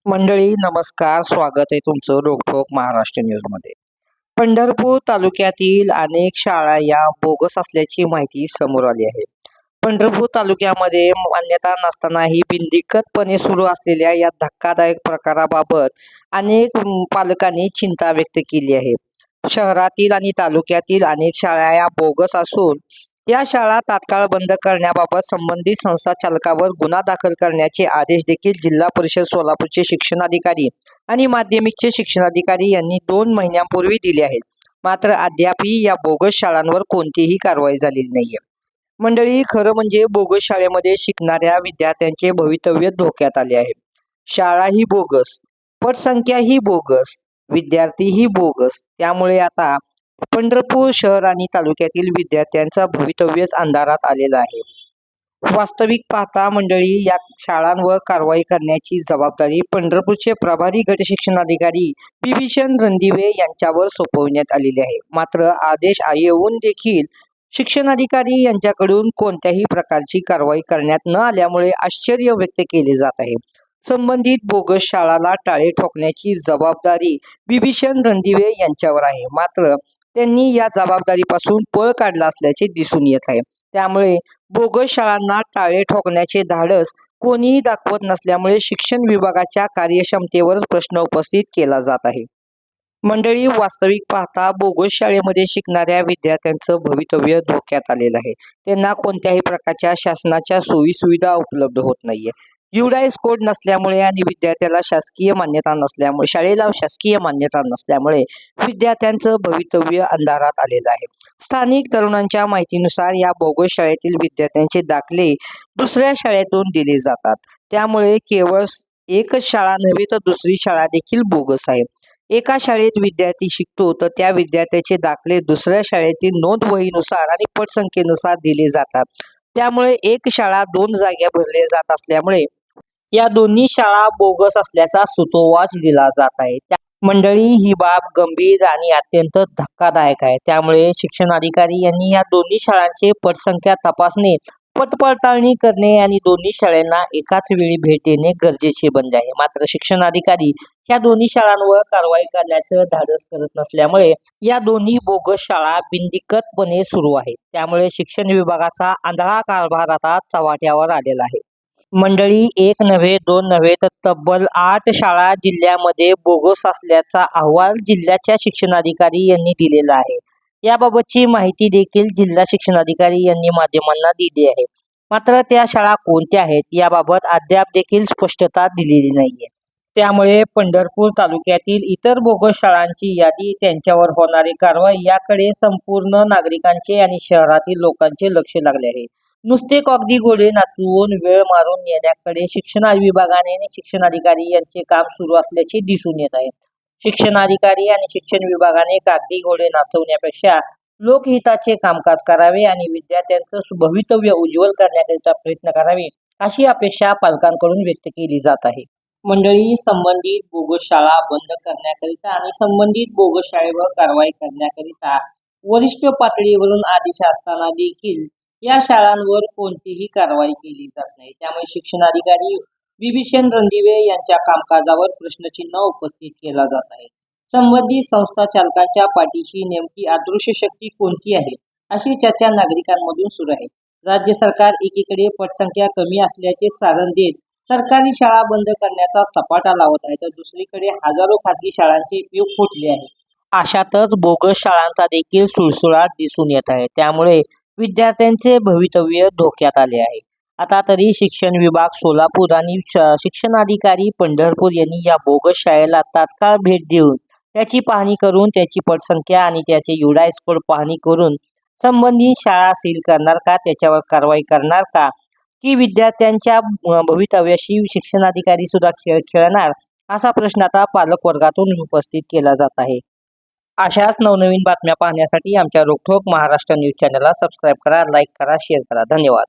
मंडळी नमस्कार, स्वागत आहे तुमचं रोखोक महाराष्ट्र न्यूजमध्ये. पंढरपूर तालुक्यातील अनेक शाळा या बोगस असल्याची माहिती समोर आली आहे. पंढरपूर तालुक्यामध्ये मान्यता नसतानाही बिनदिक्कतपणे सुरू असलेल्या या धक्कादायक प्रकाराबाबत अनेक पालकांनी चिंता व्यक्त केली आहे. शहरातील आणि तालुक्यातील अनेक शाळा या बोगस असून या शाळा तात्काळ बंद करण्याबाबत संबंधित संस्था चालकावर गुन्हा दाखल करण्याचे आदेश देखील जिल्हा परिषद सोलापूरचे शिक्षणाधिकारी आणि माध्यमिकचे शिक्षणाधिकारी यांनी 2 महिन्यांपूर्वी दिले आहेत. मात्र अद्यापही या बोगस शाळांवर कोणतीही कारवाई झालेली नाहीये. मंडळी, खरं म्हणजे बोगस शाळेमध्ये शिकणाऱ्या विद्यार्थ्यांचे भवितव्य धोक्यात आले आहे. शाळा ही बोगस, पटसंख्या ही बोगस, विद्यार्थी ही बोगस. त्यामुळे आता पंढरपूर शहर आणि तालुक्यातील विद्यार्थ्यांचं भवितव्यच अंधारात आलेलं आहे. वास्तविक पाहता मंडळी, या शाळांवर कारवाई करण्याची जबाबदारी पंढरपूरचे प्रभारी गट शिक्षणाधिकारी बिभीषण रणदिवे यांच्यावर सोपवण्यात आलेली आहे. मात्र आदेश येऊन देखील शिक्षणाधिकारी यांच्याकडून कोणत्याही प्रकारची कारवाई करण्यात न आल्यामुळे आश्चर्य व्यक्त केले जात आहे. संबंधित बोगस शाळाला टाळे ठोकण्याची जबाबदारी बिभीषण रणदिवे यांच्यावर आहे. मात्र त्यांनी या जबाबदारीपासून पळ काढला असल्याचे दिसून येत आहे. त्यामुळे बोगस शाळांना टाळे ठोकण्याचे धाडस कोणीही दाखवत नसल्यामुळे शिक्षण विभागाच्या कार्यक्षमतेवर प्रश्न उपस्थित केला जात आहे. मंडळी, वास्तविक पाहता बोगस शाळेमध्ये शिकणाऱ्या विद्यार्थ्यांचं भवितव्य धोक्यात आलेलं आहे. त्यांना कोणत्याही प्रकारच्या शासनाच्या सोयीसुविधा उपलब्ध होत नाहीये. युडायस कोड नसल्यामुळे आणि विद्यार्थ्याला शासकीय मान्यता नसल्यामुळे, शाळेला शासकीय मान्यता नसल्यामुळे विद्यार्थ्यांचं भवितव्य अंधारात आलेलं आहे. स्थानिक तरुणांच्या माहितीनुसार या बोगस शाळेतील विद्यार्थ्यांचे दाखले दुसऱ्या शाळेतून दिले जातात. त्यामुळे केवळ एकच शाळा नव्हे तर दुसरी शाळा देखील बोगस आहे. एका शाळेत विद्यार्थी शिकतो तर त्या विद्यार्थ्याचे दाखले दुसऱ्या शाळेतील नोंद वहीनुसार आणि पटसंख्येनुसार दिले जातात. त्यामुळे एक शाळा 2 जागा भरले जात असल्यामुळे या दोन्ही शाळा बोगस असल्याचा सुतोवाच दिला जात आहे. मंडळी, ही बाब गंभीर आणि अत्यंत धक्कादायक आहे. त्यामुळे शिक्षणाधिकारी यांनी या दोन्ही शाळांचे पटसंख्या तपासणे, पटपडताळणी करणे आणि दोन्ही शाळांना एकाच वेळी भेट देणे गरजेचे बनले आहे. मात्र शिक्षणाधिकारी या दोन्ही शाळांवर कारवाई करण्याचं धाडस करत नसल्यामुळे या दोन्ही बोगस शाळा बिनदिक्कतपणे सुरू आहेत. त्यामुळे शिक्षण विभागाचा आंधळा कारभार आता चव्हाट्यावर आलेला आहे. मंडळी, 1 नव्हे 2 नव्हे तर तब्बल 8 शाळा जिल्ह्यामध्ये बोगस असल्याचा अहवाल जिल्ह्याच्या शिक्षणाधिकारी यांनी दिलेला आहे. याबाबतची माहिती देखील जिल्हा शिक्षणाधिकारी यांनी माध्यमांना दिली आहे. मात्र त्या शाळा कोणत्या आहेत याबाबत अद्याप देखील स्पष्टता दिलेली नाहीये. त्यामुळे पंढरपूर तालुक्यातील इतर बोगस शाळांची यादी, त्यांच्यावर होणारी कारवाई याकडे संपूर्ण नागरिकांचे आणि शहरातील लोकांचे लक्ष लागले आहे. नुसते कागदी घोडे नाचवून वेळ मारून नेण्याकडे शिक्षण विभागाने आणि शिक्षणाधिकारी यांचे काम सुरू असल्याचे दिसून येत आहे. शिक्षणाधिकारी आणि शिक्षण विभागाने कागदी घोडे नाचवण्यापेक्षा लोकहिताचे कामकाज करावे आणि विद्यार्थ्यांचं भवितव्य उज्ज्वल करण्याकरिता प्रयत्न करावे, अशी अपेक्षा पालकांकडून व्यक्त केली जात आहे. मंडळी, संबंधित बोगस शाळा बंद करण्याकरिता आणि संबंधित बोगस शाळेवर कारवाई करण्याकरिता वरिष्ठ पातळीवरून आदेश असताना देखील या शाळांवर कोणतीही कारवाई केली जात नाही. त्यामुळे शिक्षणाधिकारी बिभीषण रणदिवे यांच्या कामकाजावर प्रश्नचिन्ह उपस्थित केला जात आहे. संबंधित संस्था चालकांच्या पाठीशी नेमकी अदृश्य शक्ती कोणती आहे, अशी चर्चा नागरिकांमधून सुरू आहे. राज्य सरकार एकीकडे पटसंख्या कमी असल्याचे चारण देत सरकारी शाळा बंद करण्याचा सपाटा लावत आहे, तर दुसरीकडे हजारो खासगी शाळांचे उपयोग फुटले आहे. अशातच बोगस शाळांचा देखील सुळसुळाट दिसून येत आहे. त्यामुळे विद्यार्थ्यांचे भवितव्य धोक्यात आले आहे. आता तरी शिक्षण विभाग सोलापूर आणि शिक्षणाधिकारी पंढरपूर यांनी या बोगस शाळेला तात्काळ भेट देऊन त्याची पाहणी करून त्याची पटसंख्या आणि त्याचे युडायस कोड पाहणी करून संबंधित शाळा सील करणार का, त्याच्यावर कारवाई करणार का, की विद्यार्थ्यांच्या भवितव्याशी शिक्षणाधिकारी सुद्धा खेळ खेळणार, असा प्रश्न आता पालक वर्गातून उपस्थित केला जात आहे. अशाच नवनवीन बातम्या पाहण्यासाठी आमच्या रोखोक महाराष्ट्र न्यूज चॅनलला सबस्क्राईब करा, लाईक करा, शेअर करा. धन्यवाद.